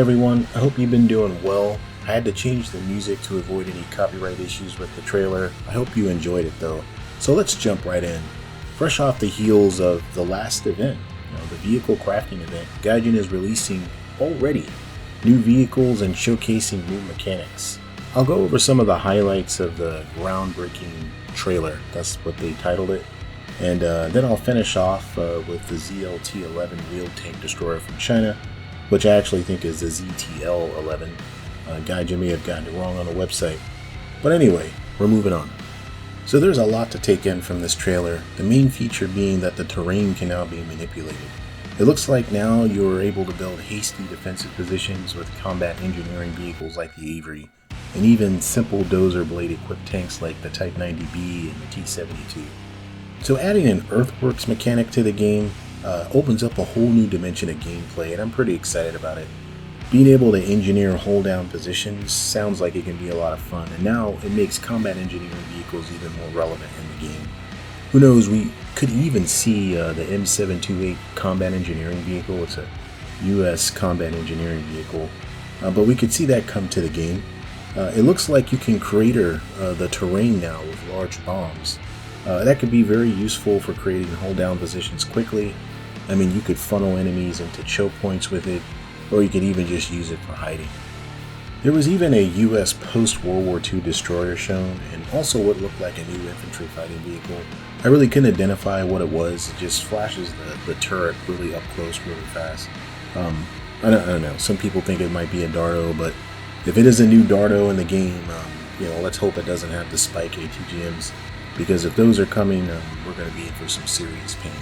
everyone, I hope you've been doing well. I had to change the music to avoid any copyright issues with the trailer. I hope you enjoyed it though. So let's jump right in. Fresh off the heels of the last event, the vehicle crafting event, Gaijin is releasing already new vehicles and showcasing new mechanics. I'll go over some of the highlights of the groundbreaking trailer, that's what they titled it, and then I'll finish off with the ZTL-11 wheeled tank destroyer from China, which I actually think is the ZTL-11. Gaijin may have gotten it wrong on the website. But anyway, we're moving on. So there's a lot to take in from this trailer, the main feature being that the terrain can now be manipulated. It looks like now you're able to build hasty defensive positions with combat engineering vehicles like the Avery, and even simple dozer blade equipped tanks like the Type 90B and the T-72. So adding an earthworks mechanic to the game opens up a whole new dimension of gameplay, and I'm pretty excited about it. Being able to engineer hold down positions sounds like it can be a lot of fun, and now it makes combat engineering vehicles even more relevant in the game. Who knows, we could even see the M728 combat engineering vehicle. It's a US combat engineering vehicle, but we could see that come to the game. It looks like you can crater the terrain now with large bombs. That could be very useful for creating hold down positions quickly. I mean, you could funnel enemies into choke points with it, or you could even just use it for hiding. There was even a US post-World War II destroyer shown, and also what looked like a new infantry fighting vehicle. I really couldn't identify what it was. It just flashes the turret really up close really fast. I don't know, some people think it might be a Dardo, but if it is a new Dardo in the game, let's hope it doesn't have the spike ATGMs, because if those are coming, we're going to be in for some serious pain.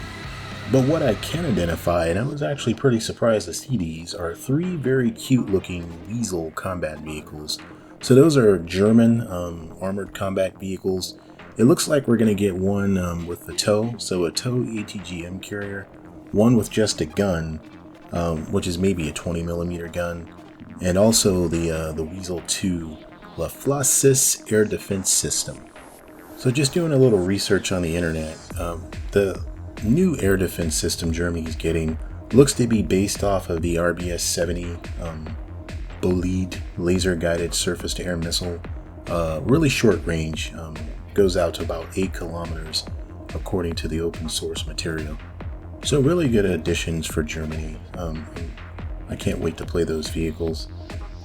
But what I can identify, and I was actually pretty surprised to see these, are three very cute looking Wiesel combat vehicles. So those are German armored combat vehicles. It looks like we're going to get one with the tow, so a tow ATGM carrier, one with just a gun, which is maybe a 20mm gun, and also the Wiesel 2 La Flassis air defense system. So just doing a little research on the internet, the new air defense system Germany's getting looks to be based off of the RBS-70 Bolide laser-guided surface-to-air missile. Really short range, goes out to about 8 kilometers according to the open source material. So really good additions for Germany. I can't wait to play those vehicles.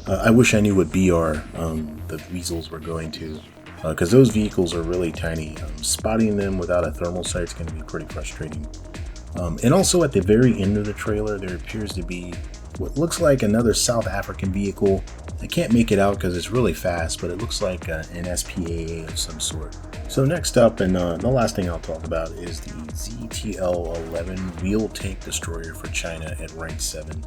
I wish I knew what BR the Wiesels were going to, because those vehicles are really tiny. Spotting them without a thermal sight is going to be pretty frustrating. And also at the very end of the trailer, there appears to be what looks like another South African vehicle. I can't make it out because it's really fast, but it looks like an SPAA of some sort. So next up, and the last thing I'll talk about, is the ZTL-11 wheeled tank destroyer for China at rank 7.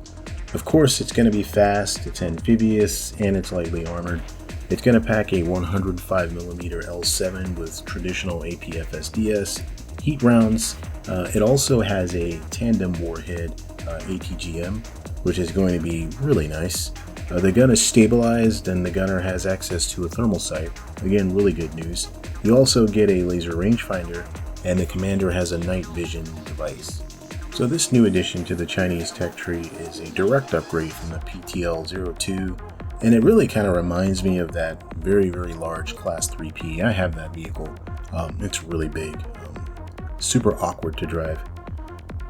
Of course, it's going to be fast, it's amphibious, and it's lightly armored. It's going to pack a 105mm L7 with traditional APFSDS, heat rounds. It also has a tandem warhead ATGM, which is going to be really nice. The gun is stabilized and the gunner has access to a thermal sight. Again, really good news. You also get a laser rangefinder, and the commander has a night vision device. So this new addition to the Chinese tech tree is a direct upgrade from the PTL-02. And it really kind of reminds me of that very, very large Class 3P. I have that vehicle. It's really big. Super awkward to drive.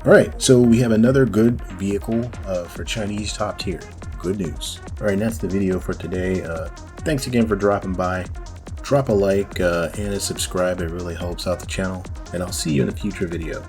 Alright, so we have another good vehicle for Chinese top tier. Good news. Alright, that's the video for today. Thanks again for dropping by. Drop a like and a subscribe. It really helps out the channel. And I'll see you in a future video.